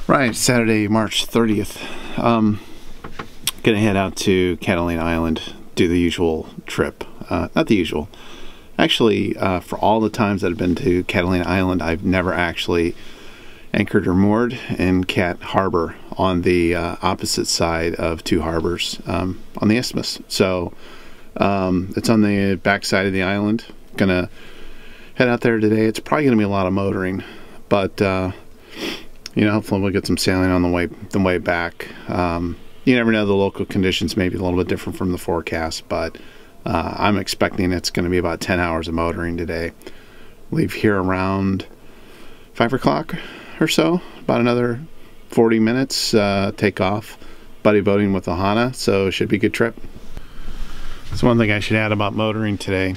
Right, Saturday, March 30th. Gonna head out to Catalina Island, do the usual trip. Not the usual. Actually, for all the times that I've been to Catalina Island, I've never actually anchored or moored in Cat Harbor on the opposite side of two harbors on the isthmus. So it's on the back side of the island. Gonna head out there today. It's probably gonna be a lot of motoring, but you know, hopefully we'll get some sailing on the way back. You never know, the local conditions may be a little bit different from the forecast, but I'm expecting it's going to be about 10 hours of motoring today. Leave here around 5 o'clock or so, about another 40 minutes, take off. Buddy boating with Ohana, so it should be a good trip. That's one thing I should add about motoring today.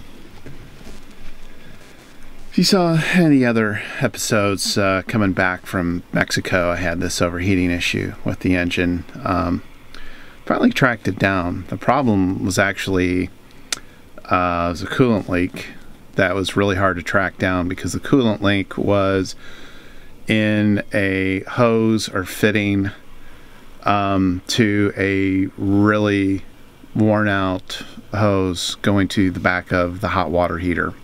If you saw any other episodes coming back from Mexico, I had this overheating issue with the engine. Finally tracked it down. The problem was actually it was a coolant leak that was really hard to track down, because the coolant leak was in a hose or fitting to a really worn out hose going to the back of the hot water heater.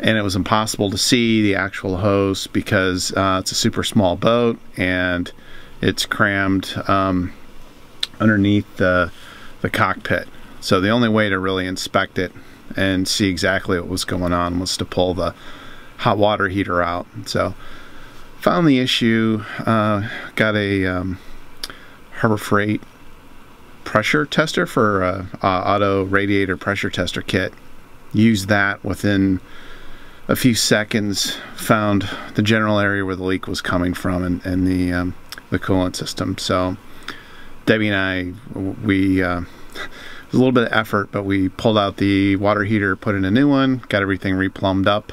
And it was impossible to see the actual hose because it's a super small boat and it's crammed underneath the cockpit. So the only way to really inspect it and see exactly what was going on was to pull the hot water heater out. So found the issue, got a Harbor Freight pressure tester for auto radiator pressure tester kit. Used that within a few seconds, found the general area where the leak was coming from and the coolant system. So Debbie and I, it was a little bit of effort, but we pulled out the water heater, put in a new one, got everything replumbed up.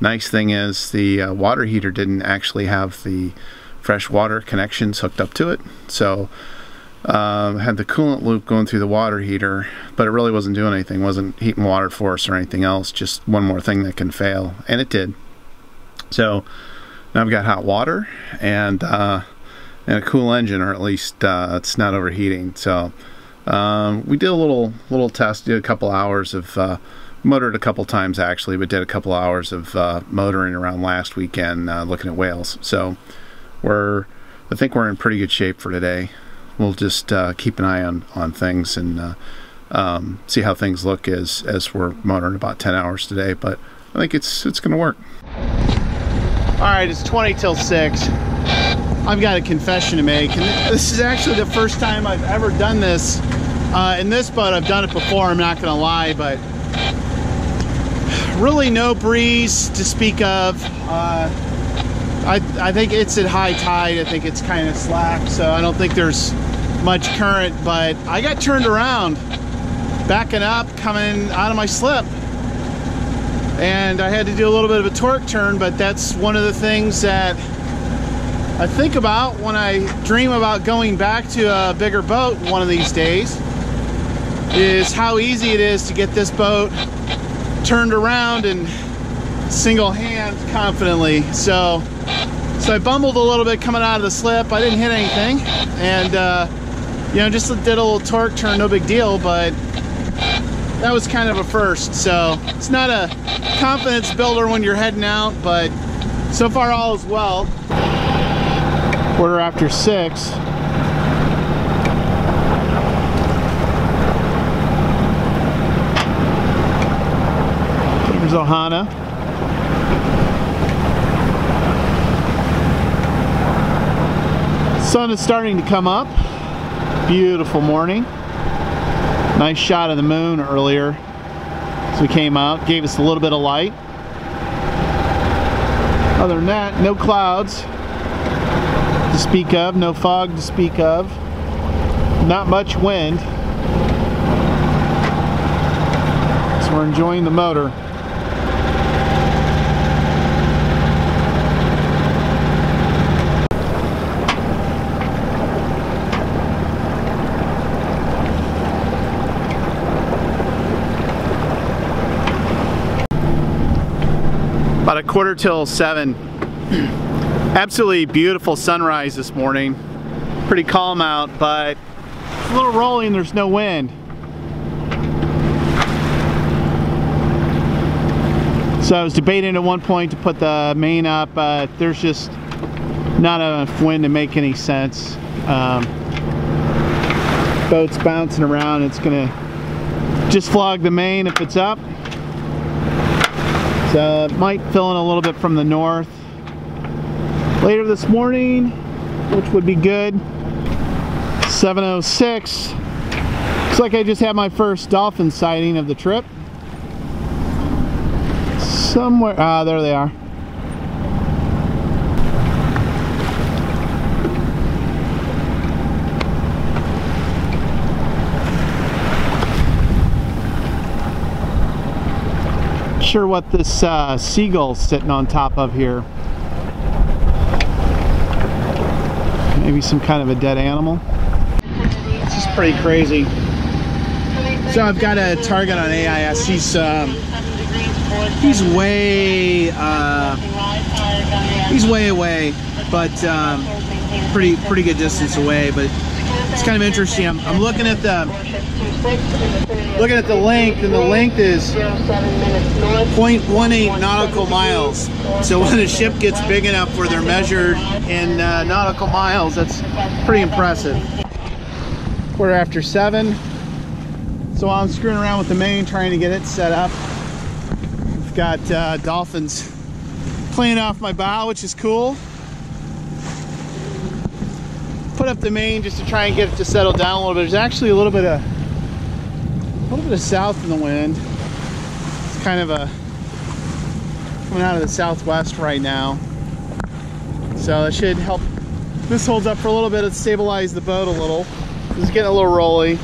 Nice thing is the water heater didn't actually have the fresh water connections hooked up to it. So had the coolant loop going through the water heater, but it really wasn't doing anything. It wasn't heating water for us or anything else. Just one more thing that can fail, and it did. So now I've got hot water and a cool engine, or at least it's not overheating. So we did a little test. Did a couple hours of motored a couple times actually, but did a couple hours of motoring around last weekend, looking at whales. So I think we're in pretty good shape for today. We'll just keep an eye on things and see how things look as we're motoring about 10 hours today. But I think it's going to work. All right, it's 20 till 6. I've got a confession to make, and this is actually the first time I've ever done this in this boat. I've done it before, I'm not going to lie, but really no breeze to speak of. I think it's at high tide. I think it's kind of slack, so I don't think there's much current, but I got turned around backing up coming out of my slip, and I had to do a little bit of a torque turn. But that's one of the things that I think about when I dream about going back to a bigger boat one of these days, is how easy it is to get this boat turned around and single hand confidently. So I bumbled a little bit coming out of the slip. I didn't hit anything, and you know, just did a little torque turn, no big deal, but that was kind of a first. So it's not a confidence builder when you're heading out, but so far all is well. 6:15. Here's Ohana. Sun is starting to come up. Beautiful morning. Nice shot of the moon earlier as we came out. Gave us a little bit of light. Other than that, no clouds to speak of, no fog to speak of, not much wind. So we're enjoying the motor. About 6:45. Absolutely beautiful sunrise this morning. Pretty calm out, but it's a little rolling and there's no wind. So I was debating at one point to put the main up, but there's just not enough wind to make any sense. Boat's bouncing around. It's gonna just flog the main if it's up. So it might fill in a little bit from the north later this morning, which would be good. 7:06. Looks like I just had my first dolphin sighting of the trip. Somewhere, there they are. Not sure what this seagull's sitting on top of here. Maybe some kind of a dead animal. This is pretty crazy. So I've got a target on AIS. He's way away, but pretty good distance away. But it's kind of interesting. I'm looking at the length, and the length is 0.18 nautical miles. So when a ship gets big enough where they're measured in nautical miles, that's pretty impressive. 7:15. So while I'm screwing around with the main, trying to get it set up, I've got dolphins playing off my bow, which is cool. Put up the main just to try and get it to settle down a little bit. There's actually a little bit of south in the wind. It's kind of coming out of the southwest right now. So that should help. This holds up for a little bit. It stabilized the boat a little. It's getting a little rolly.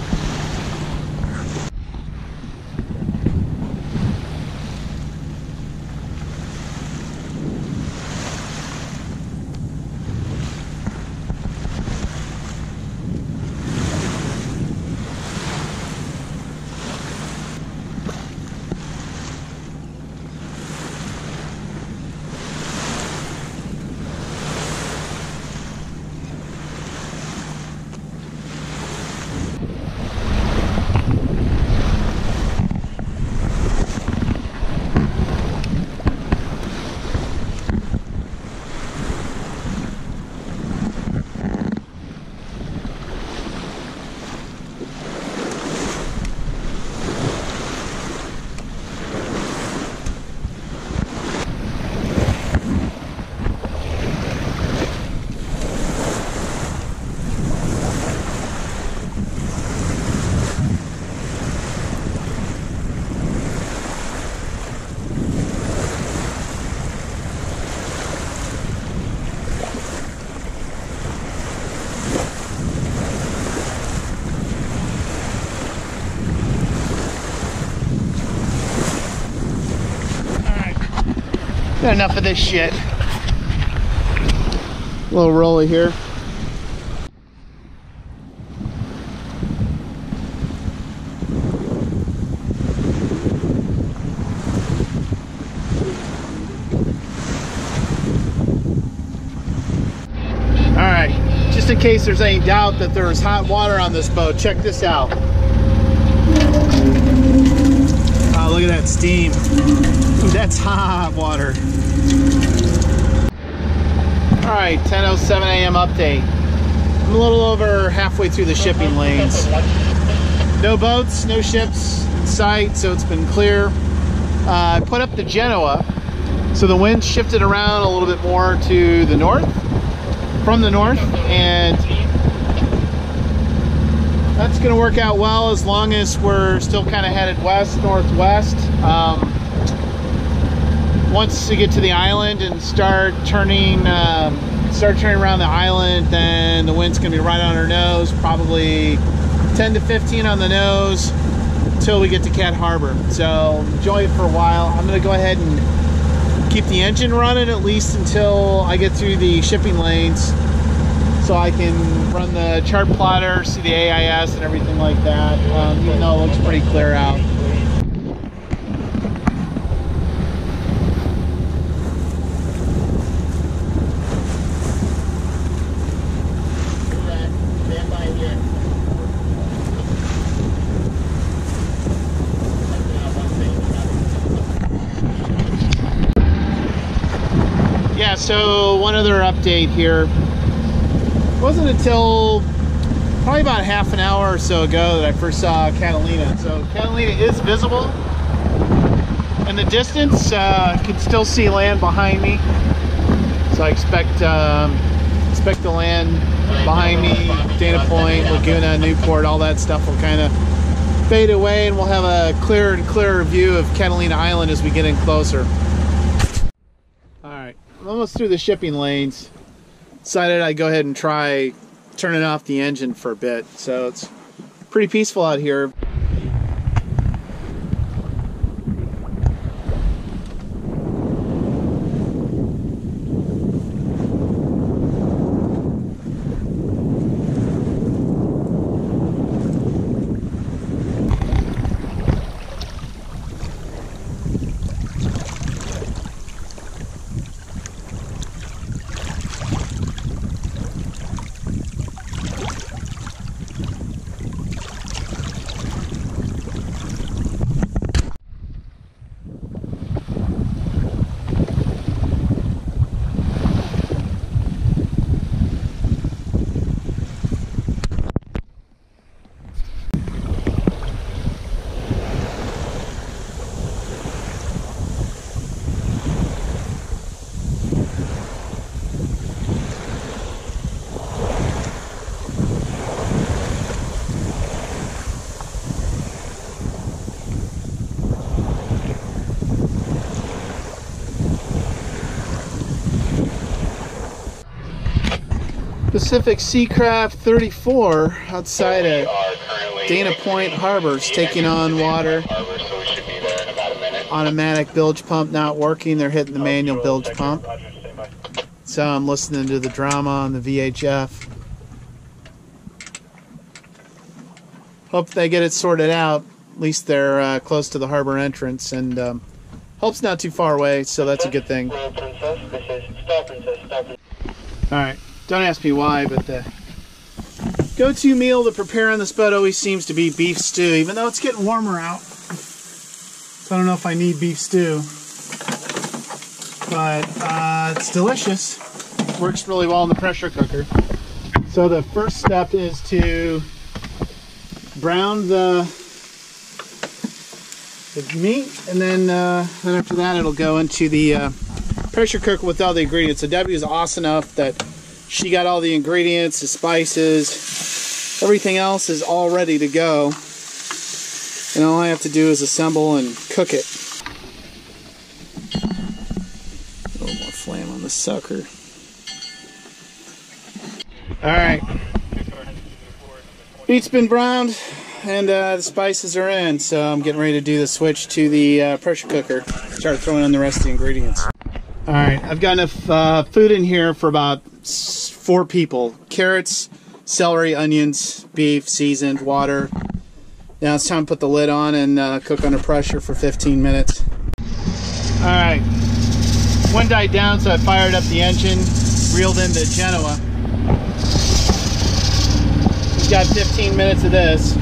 Enough of this shit. A little rolly here. Alright, just in case there's any doubt that there's hot water on this boat, check this out. Oh, look at that steam. Ooh, that's hot water. Alright, 10:07 a.m. update. I'm a little over halfway through the shipping lanes. No boats, no ships in sight, so it's been clear. I put up the Genoa, so the wind shifted around a little bit more to the north, from the north, and that's going to work out well as long as we're still kind of headed west, northwest. Once we get to the island and start turning around the island, then the wind's going to be right on our nose, probably 10 to 15 on the nose until we get to Cat Harbor. So enjoy it for a while. I'm going to go ahead and keep the engine running at least until I get through the shipping lanes, so I can run the chart plotter, see the AIS and everything like that, even though it looks pretty clear out. so one other update here. It wasn't until probably about half an hour or so ago that I first saw Catalina. So Catalina is visible in the distance. Can still see land behind me. So I expect the land behind me, Dana Point, Laguna, Newport, all that stuff will kind of fade away, and we'll have a clearer and clearer view of Catalina Island as we get in closer. All right, I'm almost through the shipping lanes. Decided I'd go ahead and try turning off the engine for a bit. So it's pretty peaceful out here. Pacific Seacraft 34 outside of Dana Point Harbor is taking on water. Automatic bilge pump not working. They're hitting the manual bilge pump. So I'm listening to the drama on the VHF. Hope they get it sorted out. At least they're close to the harbor entrance, and hope's not too far away, so that's a good thing. Alright. Don't ask me why, but the go-to meal to prepare on this boat always seems to be beef stew, even though it's getting warmer out. So I don't know if I need beef stew. But it's delicious. Works really well in the pressure cooker. So the first step is to brown the meat, and then after that it'll go into the pressure cooker with all the ingredients. So Debbie is awesome enough that she got all the ingredients, the spices, everything else is all ready to go. And all I have to do is assemble and cook it. A little more flame on the sucker. Alright. Meat's been browned and the spices are in, so I'm getting ready to do the switch to the pressure cooker. Start throwing in the rest of the ingredients. Alright, I've got enough food in here for about 4 people. Carrots, celery, onions, beef, seasoned, water. Now it's time to put the lid on and cook under pressure for 15 minutes. Alright, one died down, so I fired up the engine, reeled into Genoa. We've got 15 minutes of this.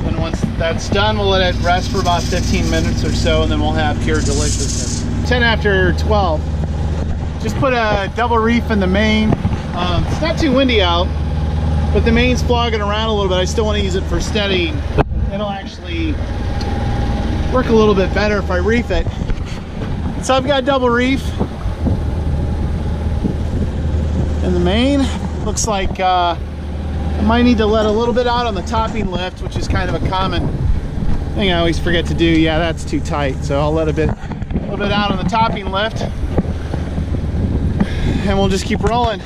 And once that's done, we'll let it rest for about 15 minutes or so, and then we'll have pure deliciousness. 10 after 12. Just put a double reef in the main. It's not too windy out, but the main's flogging around a little bit. I still want to use it for steady. It'll actually work a little bit better if I reef it. So I've got double reef in the main. Looks like I might need to let a little bit out on the topping lift, which is kind of a common thing I always forget to do. Yeah, that's too tight, so I'll let a little bit out on the topping lift, and we'll just keep rolling.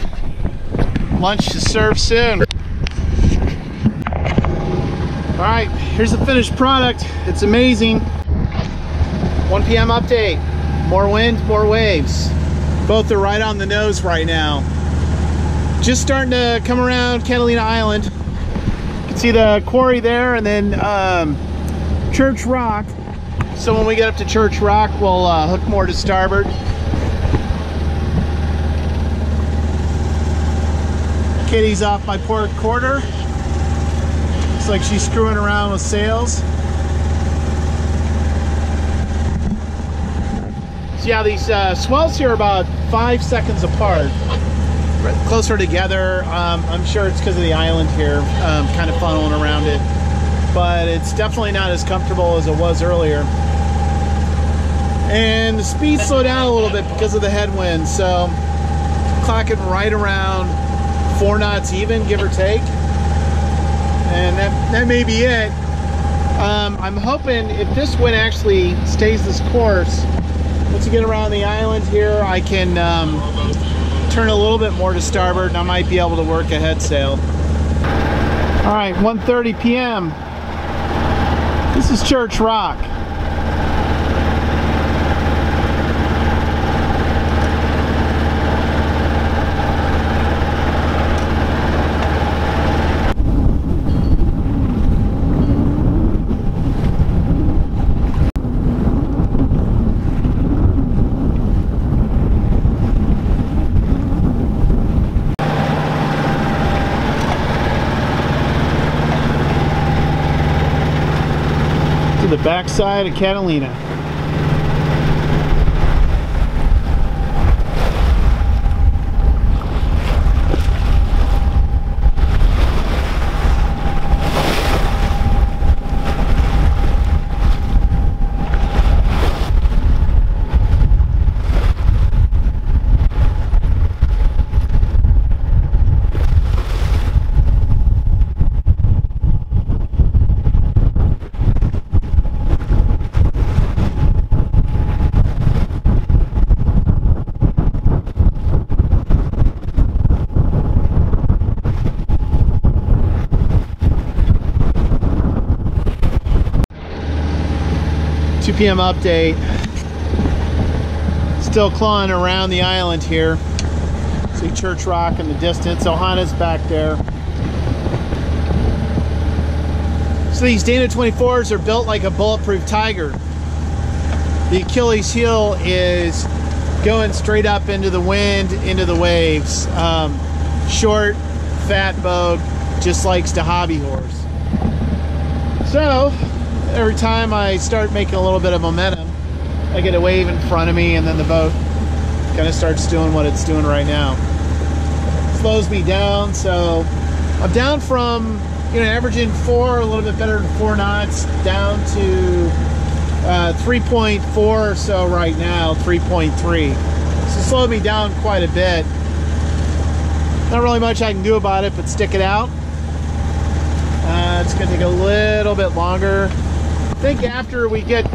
Lunch is served soon. All right, here's the finished product. It's amazing. 1 p.m. update. More wind, more waves. Both are right on the nose right now. Just starting to come around Catalina Island. You can see the quarry there, and then Church Rock. So when we get up to Church Rock, we'll hook more to starboard. Kitty's off my port quarter. Looks like she's screwing around with sails. So yeah, these swells here are about 5 seconds apart, closer together. I'm sure it's because of the island here, kind of funneling around it, but it's definitely not as comfortable as it was earlier. And the speed slowed down a little bit because of the headwind, so clocking right around 4 knots even, give or take. And that may be it. I'm hoping if this wind actually stays this course, once you get around the island here, I can turn a little bit more to starboard and I might be able to work a head sail. All right, 1:30 p.m. This is Church Rock. The backside of Catalina. PM update. Still clawing around the island here. See Church Rock in the distance. Ohana's back there. So these Dana 24s are built like a bulletproof tiger. The Achilles heel is going straight up into the wind, into the waves. Short, fat boat, just likes to hobby horse. So every time I start making a little bit of momentum, I get a wave in front of me and then the boat kind of starts doing what it's doing right now. Slows me down, so I'm down from, averaging 4, a little bit better than 4 knots, down to 3.4 or so right now, 3.3. So slowed me down quite a bit. Not really much I can do about it, but stick it out. It's gonna take a little bit longer. I think after we get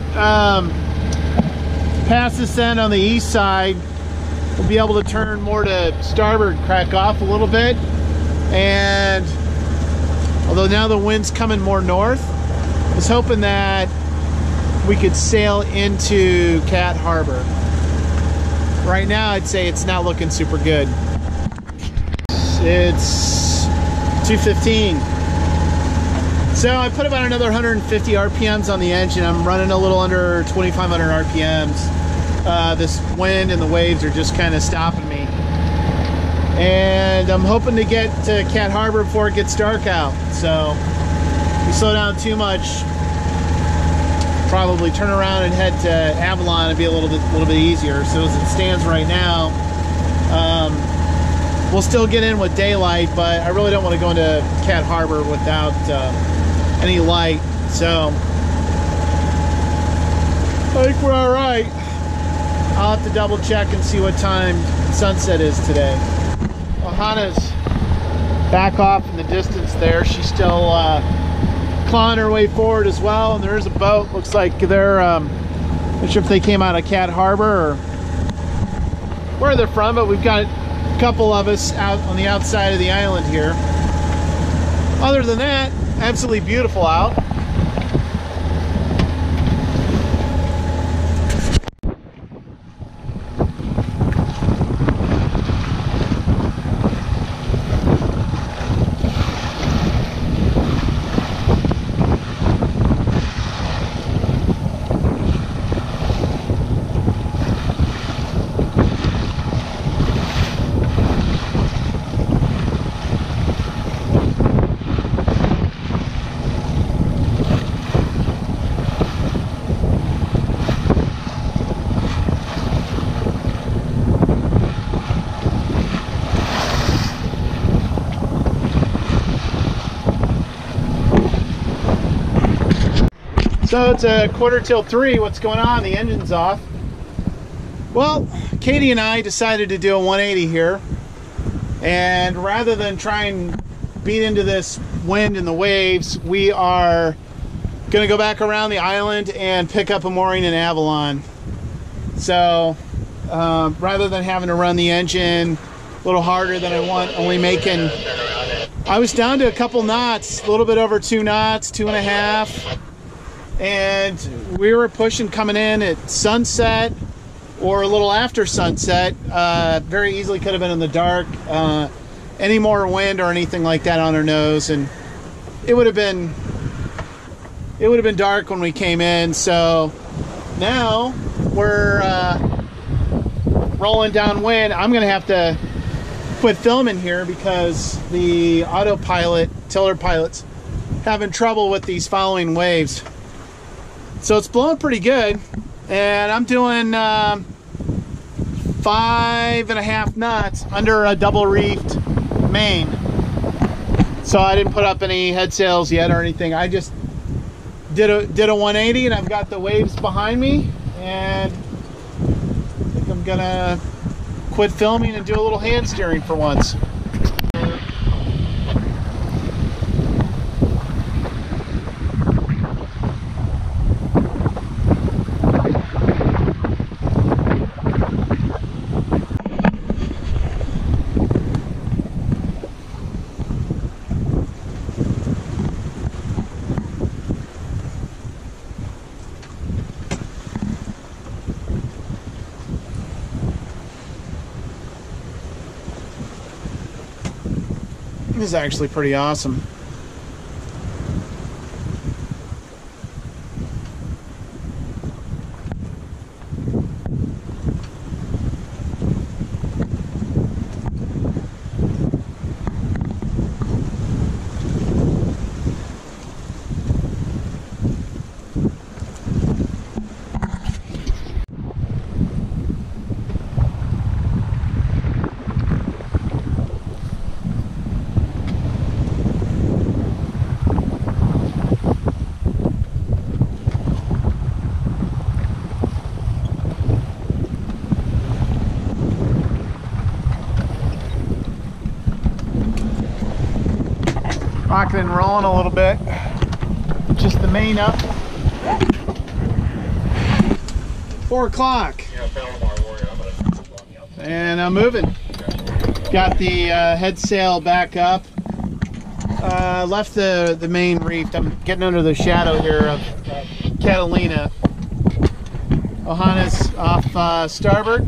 past this end on the east side, we'll be able to turn more to starboard, crack off a little bit. And although now the wind's coming more north, I was hoping that we could sail into Cat Harbor. Right now, I'd say it's not looking super good. It's 2:15. So I put about another 150 RPMs on the engine. I'm running a little under 2,500 RPMs. This wind and the waves are just kind of stopping me. And I'm hoping to get to Cat Harbor before it gets dark out. So if we slow down too much, probably turn around and head to Avalon and be a little bit easier. So as it stands right now, we'll still get in with daylight, but I really don't want to go into Cat Harbor without any light. So I think we're all right. I'll have to double check and see what time sunset is today. Ohana's back off in the distance there. She's still clawing her way forward as well, and there is a boat. Looks like they're not sure if they came out of Cat Harbor or where they're from, but we've got a couple of us out on the outside of the island here. Other than that, absolutely beautiful out. So it's a 3:15. What's going on? The engine's off. Well, Katie and I decided to do a 180 here, and rather than try and beat into this wind and the waves, we are going to go back around the island and pick up a mooring in Avalon. So rather than having to run the engine a little harder than I want, only making, I was down to a couple knots, a little bit over 2 knots, 2.5, and we were pushing coming in at sunset or a little after sunset. Very easily could have been in the dark. Any more wind or anything like that on our nose, and it would have been dark when we came in. So now we're rolling downwind. I'm gonna have to quit filming here because the autopilot tiller pilot's having trouble with these following waves. So it's blowing pretty good, and I'm doing 5.5 knots under a double reefed main. So I didn't put up any head sails yet or anything. I just did a 180, and I've got the waves behind me, and I think I'm gonna quit filming and do a little hand steering for once. This is actually pretty awesome. Rocking and rolling a little bit. Just the main up. 4 o'clock. And I'm moving. Got the head sail back up. Left the main reef. I'm getting under the shadow here of Catalina. Ohana's off starboard.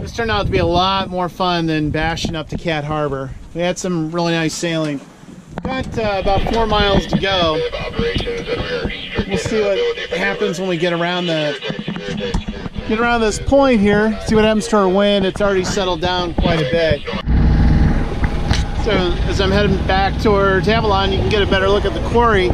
This turned out to be a lot more fun than bashing up to Cat Harbor. We had some really nice sailing. Got about 4 miles to go. We'll see what happens when we get around this point here. See what happens to our wind. It's already settled down quite a bit. So as I'm heading back towards Avalon, you can get a better look at the quarry.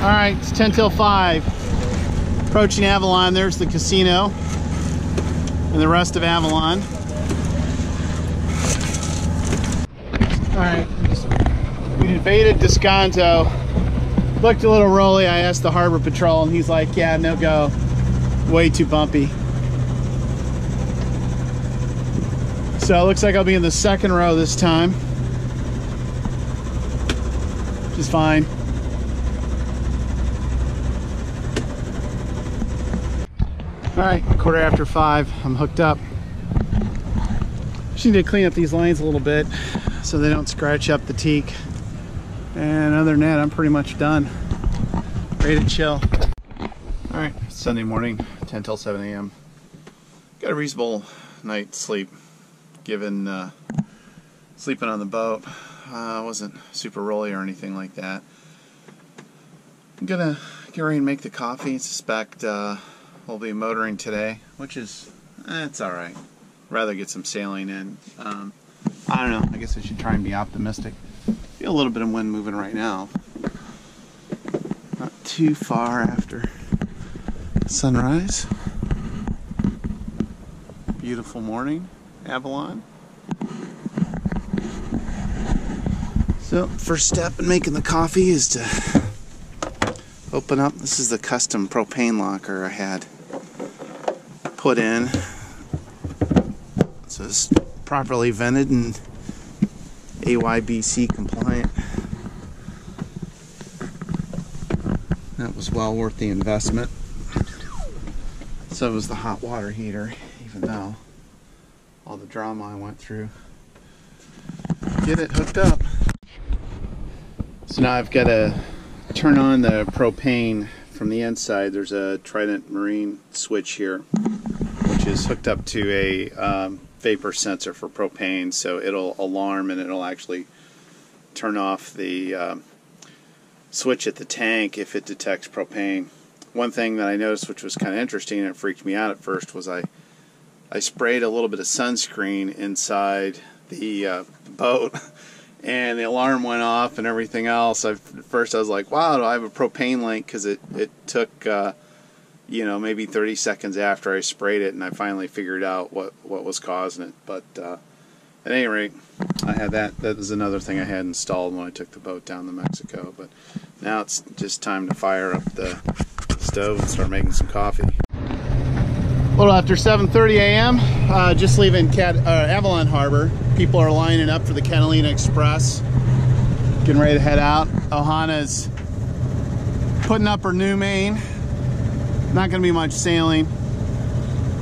Alright, it's 10 till 5. Approaching Avalon. There's the casino and the rest of Avalon. Alright, we invaded Descanso. Looked a little rolly. I asked the harbor patrol, and he's like, yeah, no go. Way too bumpy. So it looks like I'll be in the second row this time, which is fine. Alright, 5:15. I'm hooked up. Just need to clean up these lines a little bit so they don't scratch up the teak. And other than that, I'm pretty much done. Ready to chill. Alright, Sunday morning, 10 till 7 a.m. Got a reasonable night's sleep, given sleeping on the boat. Wasn't super rolly or anything like that. I'm gonna get ready and make the coffee. Suspect we'll be motoring today, which is, it's alright. rather get some sailing in. I don't know, I guess I should try and be optimistic. Feel a little bit of wind moving right now. Not too far after sunrise. Beautiful morning, Avalon. So, first step in making the coffee is to open up. This is the custom propane locker I had put in. So it's properly vented and AYBC compliant. That was well worth the investment. So was the hot water heater, even though all the drama I went through. Get it hooked up. So now I've got to turn on the propane from the inside. There's a Trident Marine switch here, which is hooked up to a vapor sensor for propane, so it'll alarm and it'll actually turn off the switch at the tank if it detects propane. One thing that I noticed, which was kind of interesting and it freaked me out at first, was I sprayed a little bit of sunscreen inside the boat and the alarm went off and everything else. At first I was like, wow, do I have a propane leak? Because it took you know, maybe 30 seconds after I sprayed it, and I finally figured out what was causing it. But at any rate, I had that. That was another thing I had installed when I took the boat down to Mexico. But now it's just time to fire up the stove and start making some coffee. A little after 7:30 a.m. Just leaving Avalon Harbor. People are lining up for the Catalina Express. Getting ready to head out. Ohana's putting up her new main. Not going to be much sailing.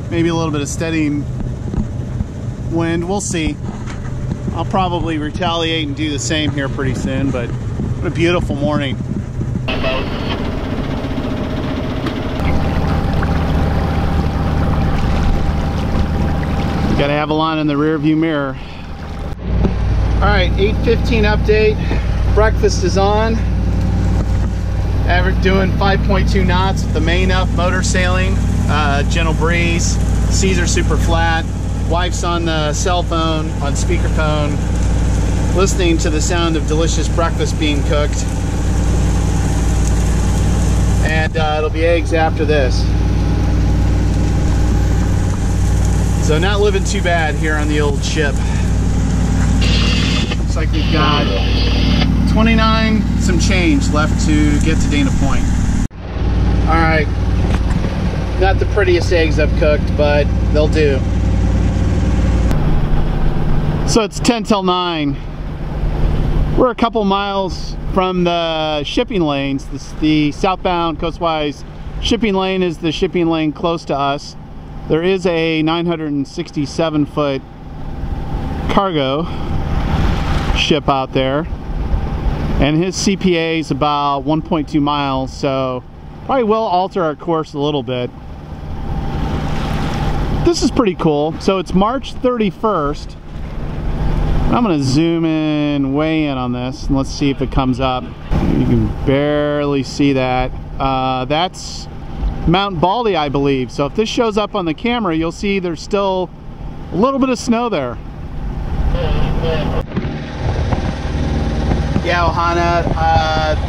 Maybe a little bit of steady wind. We'll see. I'll probably retaliate and do the same here pretty soon, but what a beautiful morning. Got Avalon in the rear view mirror. Alright, 8:15 update. Breakfast is on. Average doing 5.2 knots with the main up, motor sailing, gentle breeze, seas are super flat. Wife's on the cell phone, on speakerphone, listening to the sound of delicious breakfast being cooked. And it'll be eggs after this. So not living too bad here on the old ship. Looks like we've got 29 some change left to get to Dana Point. Alright, not the prettiest eggs I've cooked, but they'll do. So it's 10 till 9. We're a couple miles from the shipping lanes. The southbound coastwise shipping lane is the shipping lane close to us. There is a 967-foot cargo ship out there, and his CPA is about 1.2 miles, so probably will alter our course a little bit. This is pretty cool. So it's March 31st. I'm gonna zoom in way in on this and let's see if it comes up. You can barely see that. That's Mount Baldy, I believe. So if this shows up on the camera, you'll see there's still a little bit of snow there. Yeah, Ohana,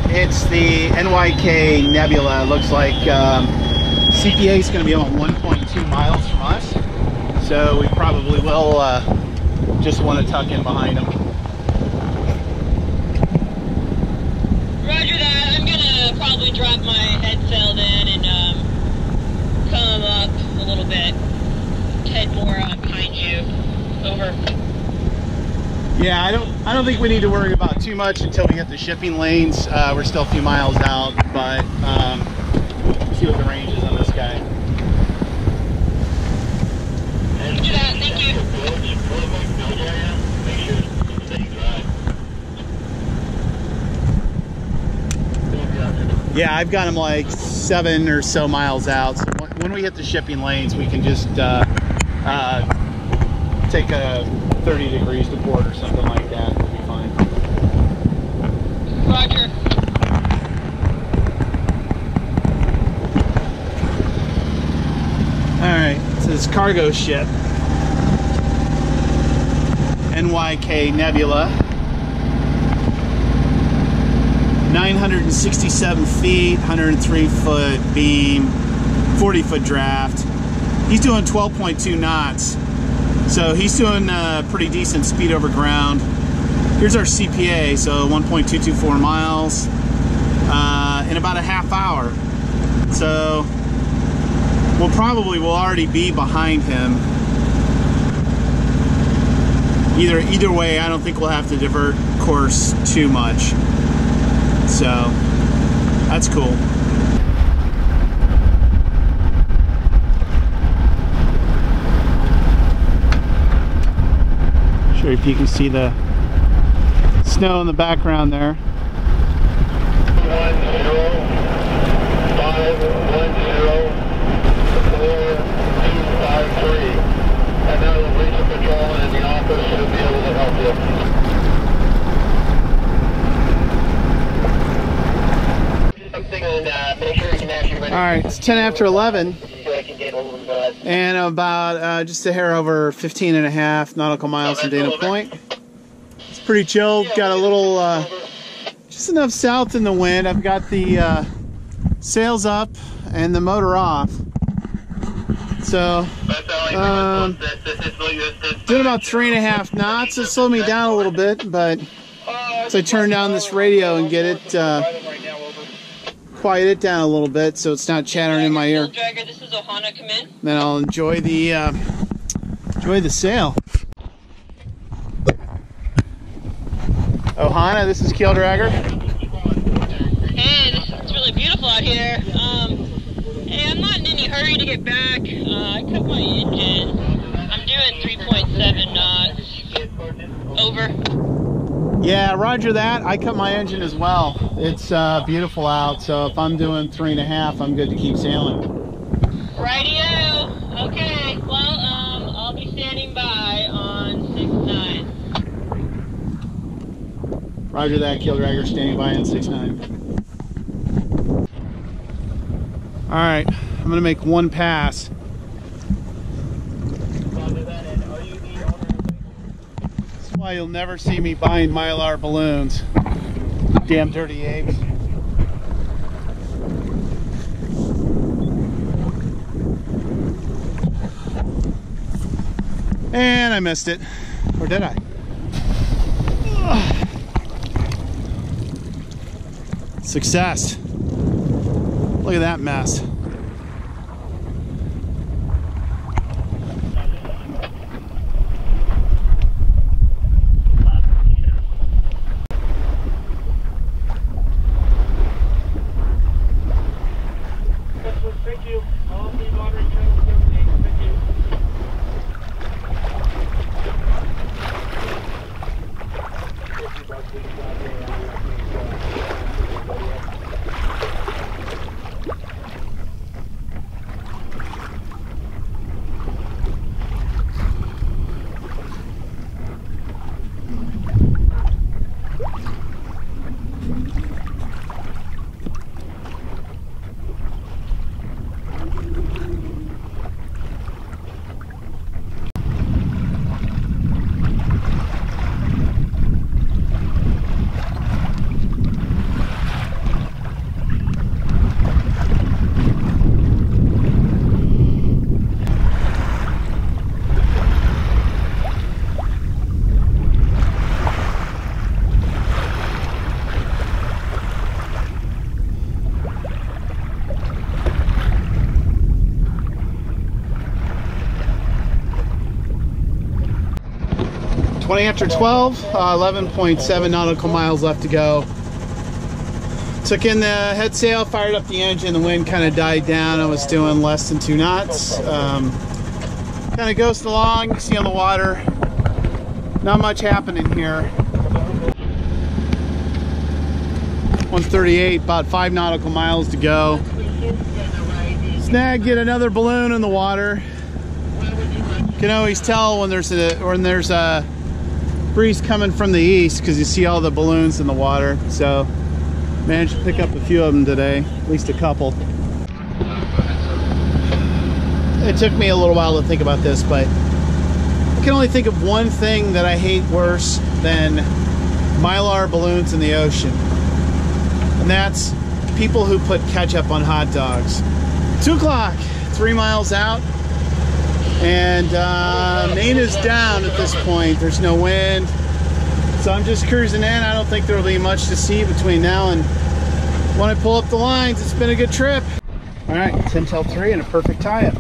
it's the NYK Nebula. It looks like CPA is going to be about 1.2 miles from us, so we probably will just want to tuck in behind them. Roger that. I'm going to probably drop my head sail then and come up a little bit, head more behind you. Over. Yeah, I don't think we need to worry about too much until we hit the shipping lanes. We're still a few miles out, but we'll see what the range is on this guy. Roger that, thank you. Yeah, I've got him like 7 or so miles out. So when we hit the shipping lanes, we can just take a 30 degrees to port or something like that. We'll be fine. Roger. Alright, so this cargo ship. NYK Nebula. 967 feet, 103 foot beam, 40 foot draft. He's doing 12.2 knots. So he's doing pretty decent speed over ground. Here's our CPA, so 1.224 miles in about a half hour. So we'll already be behind him. Either way, I don't think we'll have to divert course too much. So that's cool. Sure if you can see the snow in the background there. 10510-4253. And now the regional patrol in the office should be able to help you. Alright, it's 10 after 11 and about just a hair over 15.5 nautical miles from Dana Point. It's pretty chill. Got a little just enough south in the wind. I've got the sails up and the motor off, so doing about 3.5 knots. It slowed me down a little bit, but as I turn down this radio and get it quiet it down a little bit so it's not chattering in my ear. Keeldragger, this is Ohana, come in. Then I'll enjoy the sail. Ohana, this is Keeldragger. Hey, it's really beautiful out here. Hey, I'm not in any hurry to get back. I cut my engine. I'm doing 3.7 knots. Over. Yeah, roger that. I cut my engine as well. It's beautiful out, so if I'm doing 3.5, I'm good to keep sailing. Rightio. Okay, well, I'll be standing by on 6-9. Roger that, Keeldragger, standing by on 6-9. Alright, I'm going to make one pass. That's why you'll never see me buying Mylar balloons. Damn dirty apes. And I missed it. Or did I? Ugh. Success. Look at that mess. Thank you. All the watering channels everything. Thank you. After 12, 11.7 nautical miles left to go. Took in the head sail, fired up the engine, the wind kind of died down. I was doing less than 2 knots. Kind of ghosted along, you can see on the water. Not much happening here. 138, about 5 nautical miles to go. Snag, get another balloon in the water. You can always tell when there's a breeze coming from the east because you see all the balloons in the water. So managed to pick up a few of them today, at least a couple. It took me a little while to think about this, but I can only think of one thing that I hate worse than Mylar balloons in the ocean. And that's people who put ketchup on hot dogs. 2 o'clock, 3 miles out. And Maine is down at this point. There's no wind. So I'm just cruising in. I don't think there'll be much to see between now and when I pull up the lines. It's been a good trip. All right, 10 till 3 and a perfect tie-up.